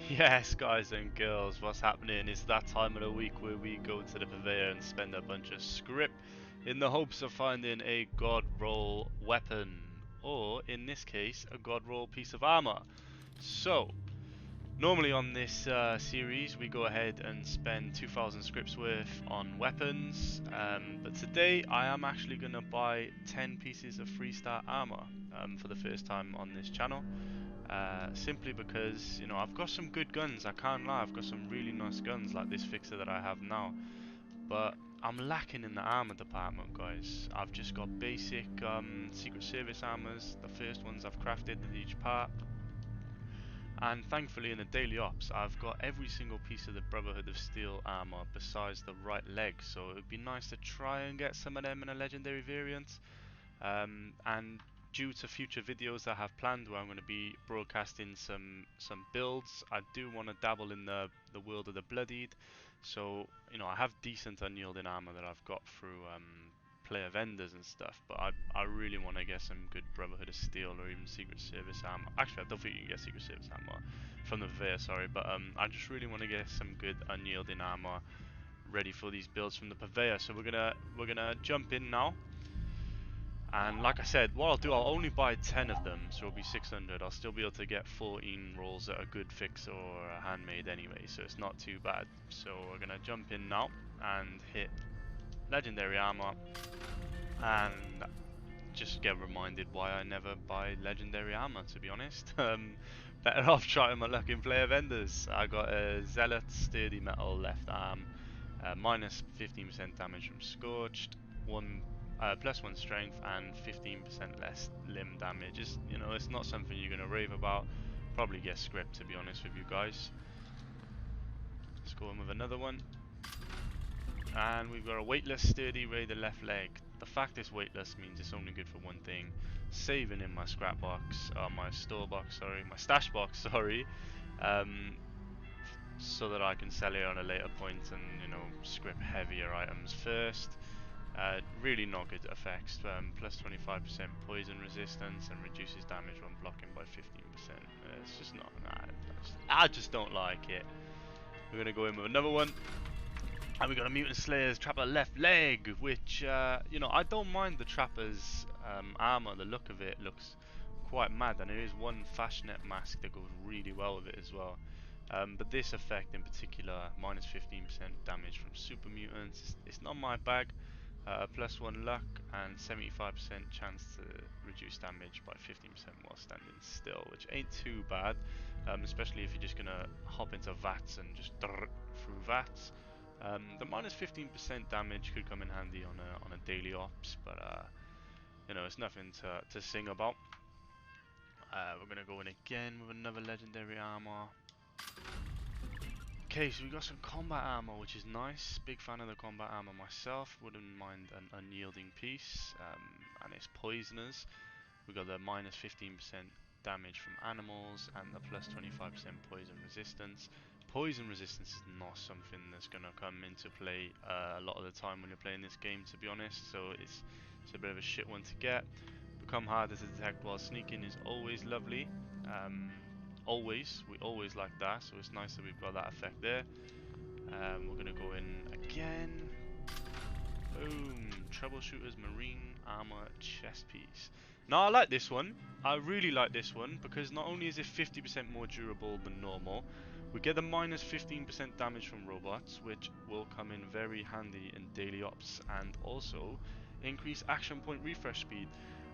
Yes, guys and girls, what's happening? It's that time of the week where we go to the Purveyor and spend a bunch of scrip in the hopes of finding a god roll weapon, or in this case, a god roll piece of armor. So, normally on this series, we go ahead and spend 2,000 scrips worth on weapons, but today I am actually going to buy 10 pieces of 3-star armor for the first time on this channel. Simply because, you know, I've got some good guns, I can't lie, I've got some really nice guns like this fixer that I have now, but I'm lacking in the armor department, guys. I've just got basic Secret Service armors, the first ones I've crafted with each part, and thankfully in the daily ops I've got every single piece of the Brotherhood of Steel armor besides the right leg, so it would be nice to try and get some of them in a legendary variant. And due to future videos I have planned where I'm going to be broadcasting some builds, I do want to dabble in the world of the bloodied. So, you know, I have decent unyielding armor that I've got through player vendors and stuff, but I really want to get some good Brotherhood of Steel or even Secret Service armor. Actually, I don't think you can get Secret Service armor from the Purveyor, sorry, but I just really want to get some good unyielding armor ready for these builds from the Purveyor. So we're gonna jump in now. And like I said, what I'll do, I'll only buy 10 of them, so it'll be 600. I'll still be able to get 14 rolls at a good fix or a handmade anyway, so it's not too bad. So we're going to jump in now and hit legendary armor, and just get reminded why I never buy legendary armor, to be honest. Better off trying my luck in player vendors. I got a Zealot Sturdy Metal left arm, minus 15% damage from Scorched, plus 1 strength and 15% less limb damage. You know, it's not something you're gonna rave about. Probably get Scrip, to be honest with you guys. Let's go in with another one, and we've got a weightless sturdy Raider left leg. The fact it's weightless means it's only good for one thing: saving in my scrap box, my store box, sorry, my stash box, sorry, so that I can sell it on a later point and, you know, scrip heavier items first. Really not good effects. Plus 25% poison resistance and reduces damage when blocking by 15%. It's just not. Nah, I just don't like it. We're gonna go in with another one, and we got a Mutant Slayer's Trapper left leg, which you know, I don't mind the Trapper's armor. The look of it looks quite mad, and there is one Fashnet mask that goes really well with it as well. But this effect in particular, minus 15% damage from super mutants, it's not my bag. Plus 1 luck and 75% chance to reduce damage by 15% while standing still, which ain't too bad, especially if you're just gonna hop into VATS and just through VATS. The minus 15% damage could come in handy on a daily ops, but you know, it's nothing to sing about. We're gonna go in again with another legendary armor. Okay, so we got some combat armor, which is nice. Big fan of the combat armor myself. Wouldn't mind an unyielding piece, and it's poisoners. We got the minus 15% damage from animals and the plus 25% poison resistance. Poison resistance is not something that's gonna come into play a lot of the time when you're playing this game, to be honest. So it's a bit of a shit one to get. Become harder to detect while sneaking is always lovely. We always like that, so it's nice that we've got that effect there. We're gonna go in again. Boom! Troubleshooter's Marine Armor chest piece. Now I like this one. I really like this one because not only is it 50% more durable than normal, we get a minus 15% damage from robots, which will come in very handy in daily ops, and also increase action point refresh speed.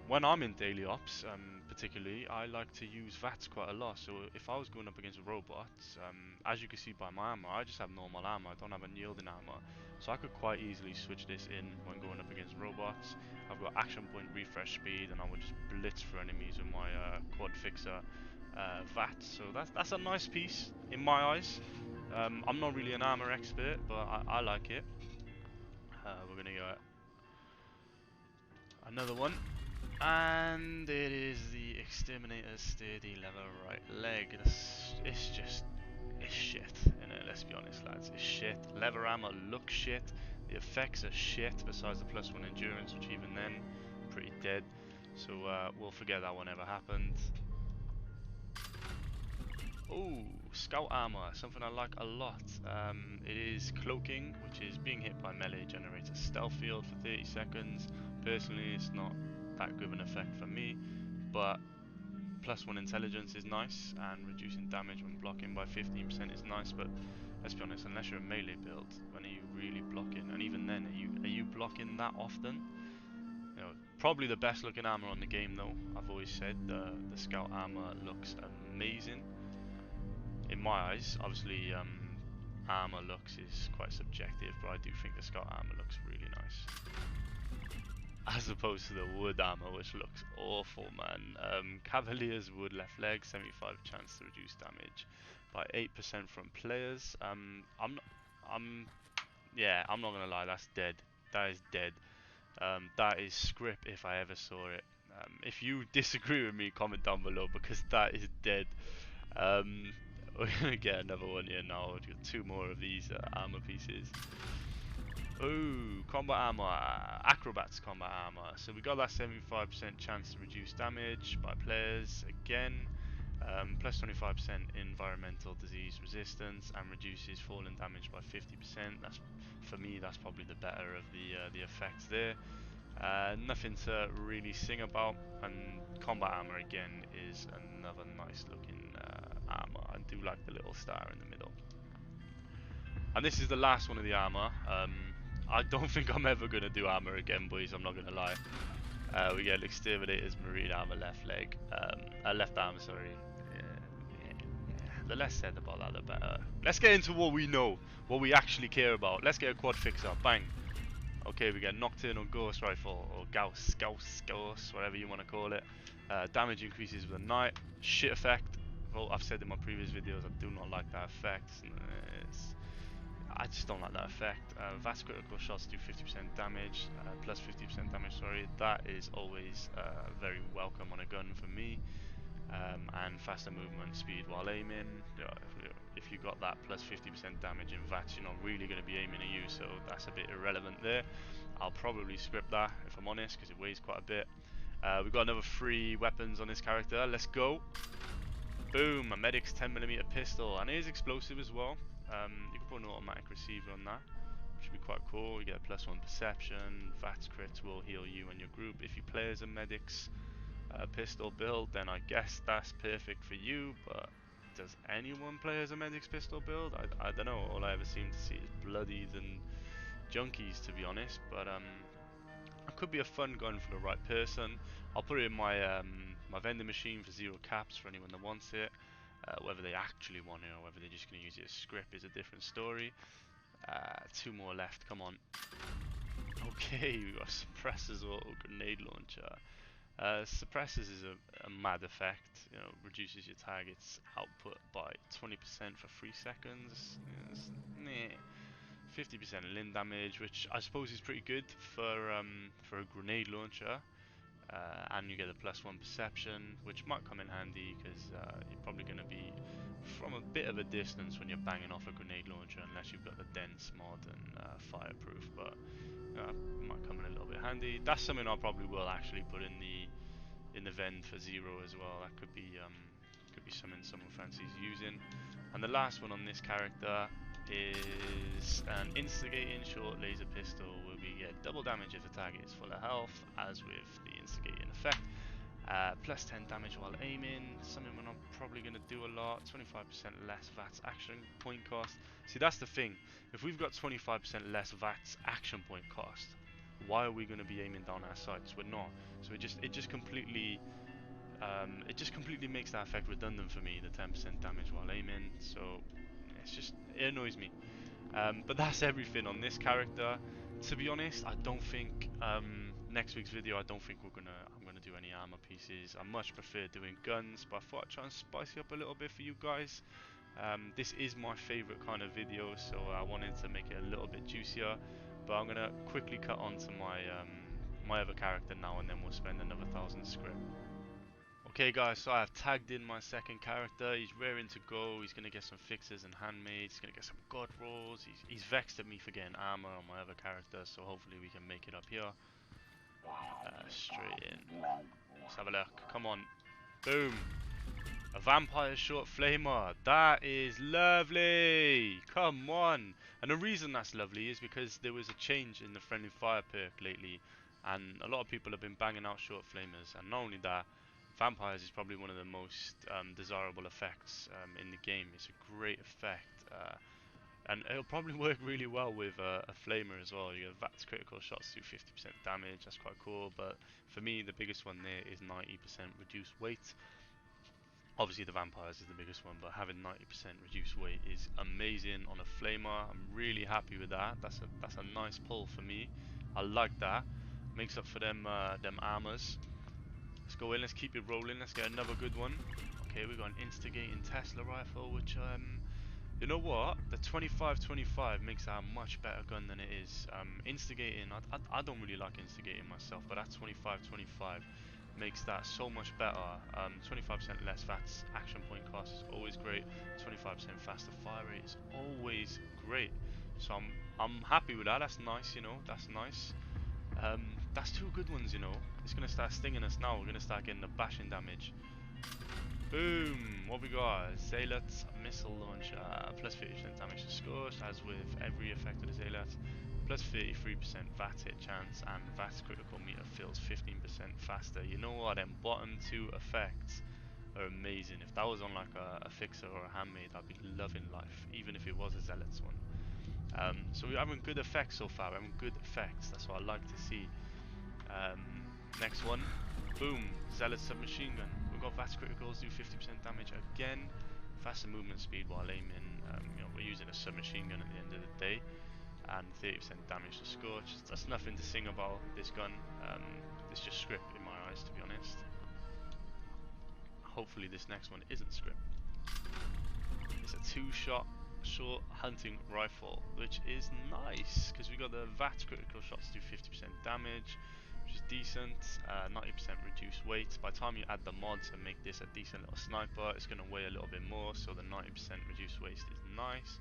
When I'm in daily ops, particularly, I like to use VATS quite a lot. So if I was going up against robots, as you can see by my armor, I just have normal armor. I don't have unyielding armor, so I could quite easily switch this in when going up against robots. I've got action point refresh speed, and I would just blitz through enemies with my quad fixer VATS. So that's a nice piece in my eyes. I'm not really an armor expert, but I like it. We're gonna go another one. And it is the Exterminator's Sturdy Leather right leg. It's shit. You know, let's be honest, lads. It's shit. Leather armor looks shit. The effects are shit. Besides the plus 1 endurance, which even then, pretty dead. So we'll forget that one ever happened. Oh, scout armor, something I like a lot. It is cloaking, which is being hit by melee generates a stealth field for 30 seconds. Personally, it's not that good of an effect for me, but +1 intelligence is nice, and reducing damage when blocking by 15% is nice. But let's be honest, unless you're a melee build, when are you really blocking? And even then, are you blocking that often? You know, probably the best looking armor on the game though. I've always said the scout armor looks amazing in my eyes. Obviously, armor looks is quite subjective, but I do think the scout armor looks really nice, as opposed to the wood armor, which looks awful, man. Cavalier's wood left leg, 75 chance to reduce damage by 8% from players. Yeah, I'm not gonna lie, that's dead. That is dead. That is Scrip if I ever saw it. If you disagree with me, comment down below, because that is dead. We're gonna get another one here now. We've got 2 more of these armor pieces. Ooh, combat armor, acrobats combat armor. So we got that 75% chance to reduce damage by players again. Plus 25% environmental disease resistance, and reduces falling damage by 50%. That's, for me, that's probably the better of the effects there. Nothing to really sing about, and combat armor again is another nice looking armor. I do like the little star in the middle. And this is the last one of the armor. I don't think I'm ever going to do armor again, boys, I'm not going to lie. We get Exterminator's marine armor left leg, left arm, sorry. The less said about that, the better. Let's get into what we know, what we actually care about. Let's get a quad fixer, bang. Okay, we get Nocturnal Ghost Rifle, or Gauss, whatever you want to call it. Damage increases with the night. Shit effect. Well, I've said in my previous videos, I do not like that effect. I just don't like that effect. Vast critical shots do 50% damage, plus 50% damage, sorry. That is always very welcome on a gun for me. And faster movement speed while aiming. If you got that plus 50% damage in VATS, you're not really going to be aiming at you, so that's a bit irrelevant there. I'll probably script that if I'm honest, because it weighs quite a bit. We've got another 3 weapons on this character. Let's go. Boom, a medic's 10mm pistol, and it is explosive as well. You can put an automatic receiver on that, which would be quite cool. You get a +1 perception. VATS crits will heal you and your group. If you play as a medic's pistol build, then I guess that's perfect for you, but does anyone play as a medic's pistol build? I don't know. All I ever seem to see is bloodies and junkies, to be honest, but it could be a fun gun for the right person. I'll put it in my my vending machine for 0 caps for anyone that wants it. Whether they actually want it or whether they're just going to use it as script is a different story. 2 more left, come on. Okay, we got suppressors or grenade launcher. Suppressors is a mad effect, you know, reduces your target's output by 20% for 3 seconds. Yes, 50% limb damage, which I suppose is pretty good for a grenade launcher. And you get a +1 perception, which might come in handy because you're probably going to be from a bit of a distance when you're banging off a grenade launcher, unless you've got the dense mod and fireproof, but it might come in a little bit handy. That's something I probably will actually put in the vend for 0 as well. That could be something someone fancies using. And the last one on this character is an instigating short laser pistol, where we get double damage if the target is full of health, as with the instigating effect. Plus 10 damage while aiming, something we're not probably going to do a lot. 25% less VATS action point cost. See, that's the thing. If we've got 25% less VATS action point cost, why are we going to be aiming down our sights? We're not. So it just completely makes that effect redundant for me, the 10% damage while aiming. So it annoys me. But that's everything on this character. To be honest, I don't think next week's video, I'm gonna do any armor pieces. I much prefer doing guns, but I thought I'd try and spice it up a little bit for you guys. This is my favorite kind of video, so I wanted to make it a little bit juicier. But I'm gonna quickly cut on to my other character now, and then we'll spend another 1,000 script. Okay guys, so I've tagged in my second character. He's raring to go. He's going to get some fixes and handmaids. He's going to get some god rolls. He's vexed at me for getting armor on my other character, so hopefully we can make it up here. Straight in. Let's have a look. Come on. Boom. A vampire short flamer. That is lovely. Come on. And the reason that's lovely is because there was a change in the friendly fire perk lately, and a lot of people have been banging out short flamers. And not only that, vampires is probably one of the most desirable effects in the game. It's a great effect. And it'll probably work really well with a flamer as well. You get VATS critical shots do 50% damage. That's quite cool. But for me, the biggest one there is 90% reduced weight. Obviously the vampires is the biggest one, but having 90% reduced weight is amazing on a flamer. I'm really happy with that. That's a nice pull for me. I like that. Makes up for them armors. Let's go in, let's keep it rolling, let's get another good one. Okay, we got an instigating Tesla rifle, which you know what? The 25-25 makes that a much better gun than it is. Instigating, I don't really like instigating myself, but that 25-25 makes that so much better. 25% less VATS action point cost is always great. 25% faster fire rate is always great. So I'm happy with that. That's nice, you know. That's nice. That's two good ones, you know. It's gonna start stinging us now. We're gonna start getting the bashing damage. Boom! What we got? Zealot's missile launcher. Plus 50% damage to Scorched, as with every effect of the Zealot. Plus 33% VAT hit chance, and VATS critical meter fills 15% faster. You know what? Them bottom two effects are amazing. If that was on like a fixer or a handmade, I'd be loving life, even if it was a Zealot's one. So we're having good effects so far. We're having good effects. That's what I like to see. Next one. Boom. Zealot submachine gun. We've got VATS criticals do 50% damage again. Faster movement speed while aiming. You know, we're using a submachine gun at the end of the day. And 30% damage to Scorch. That's nothing to sing about, this gun. It's just Scrip in my eyes, to be honest. Hopefully this next one isn't Scrip. It's a 2-shot short hunting rifle, which is nice because we got the VATS critical shots do 50% damage, which is decent. 90% reduced weight. By the time you add the mods and make this a decent little sniper, it's going to weigh a little bit more, so the 90% reduced weight is nice.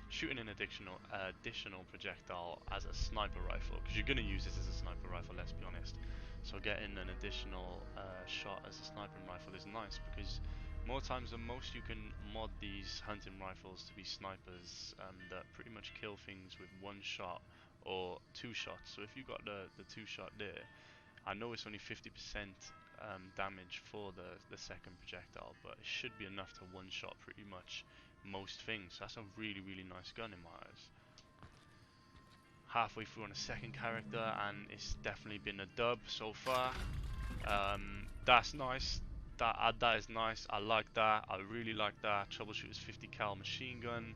Shooting an additional projectile as a sniper rifle, because you're going to use this as a sniper rifle, let's be honest. So getting an additional shot as a sniping rifle is nice, because more times than most you can mod these hunting rifles to be snipers that pretty much kill things with 1 shot or 2 shots. So if you got the 2 shot there, I know it's only 50% damage for the second projectile, but it should be enough to 1 shot pretty much most things. So that's a really, really nice gun in my eyes. Halfway through on a second character, and it's definitely been a dub so far. That's nice. That is nice. I like that. I really like that. Troubleshooter's 50 cal machine gun.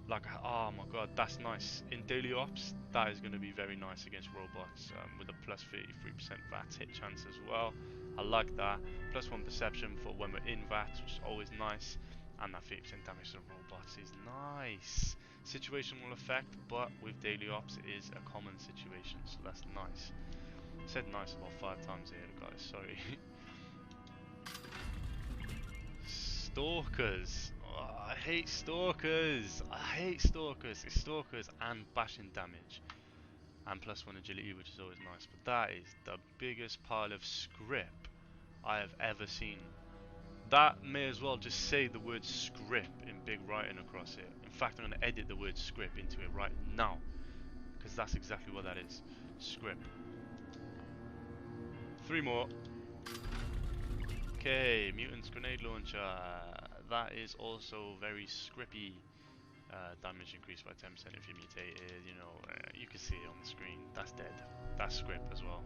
Like, oh my god, that's nice. In daily ops, that is going to be very nice against robots, with a plus 33% VATS hit chance as well. I like that. Plus 1 perception for when we're in VATS, which is always nice. And that 50% damage to robots is nice. Situational effect, but with daily ops, it is a common situation, so that's nice. I said nice about 5 times here, guys, sorry. Stalkers. Oh, I hate stalkers. I hate stalkers. It's stalkers and bashing damage. And plus 1 agility, which is always nice. But that is the biggest pile of Scrip I have ever seen. That may as well just say the word Scrip in big writing across it. In fact, I'm going to edit the word Scrip into it right now, because that's exactly what that is. Scrip. 3 more. Okay, Mutant's Grenade Launcher. That is also very Scrippy. Damage increased by 10% if you're mutated. You know, you can see it on the screen. That's dead. That's Scrip as well.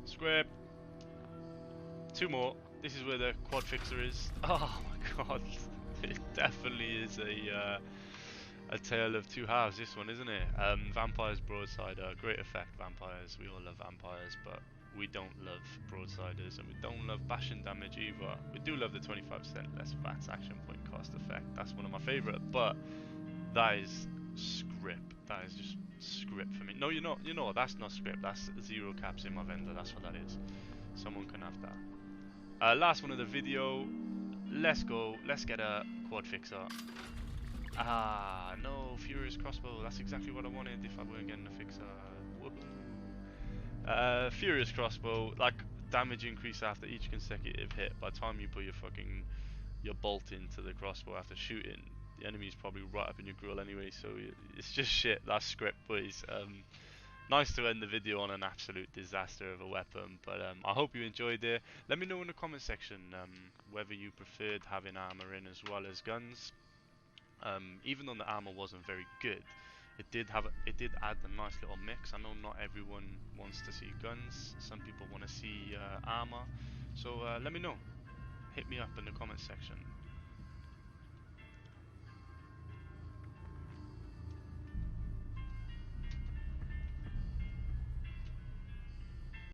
Scrip! 2 more. This is where the quad fixer is. Oh my god. It definitely is a tale of 2 halves, this one, isn't it? Vampires Broadside, great effect, vampires. We all love vampires, but we don't love broadsiders, and we don't love bashing damage either. We do love the 25% less VATS action point cost effect. That's one of my favourite, but that is Scrip. That is just Scrip for me. No, you know what? That's not Scrip. That's 0 caps in my vendor. That's what that is. Someone can have that. Last one of the video. Let's go. Let's get a quad fixer. Ah, no, Furious Crossbow. That's exactly what I wanted if I weren't getting a fixer. Woohoo. Furious Crossbow, like damage increase after each consecutive hit. By the time you put your fucking you're bolting to the crossbow after shooting, the enemy's probably right up in your grill anyway, so it's just shit. That's Scrip, boys. Nice to end the video on an absolute disaster of a weapon, but I hope you enjoyed it. Let me know in the comment section whether you preferred having armor in as well as guns. Even though the armor wasn't very good, it did add a nice little mix. I know not everyone wants to see guns. Some people want to see armor. So let me know. Hit me up in the comment section.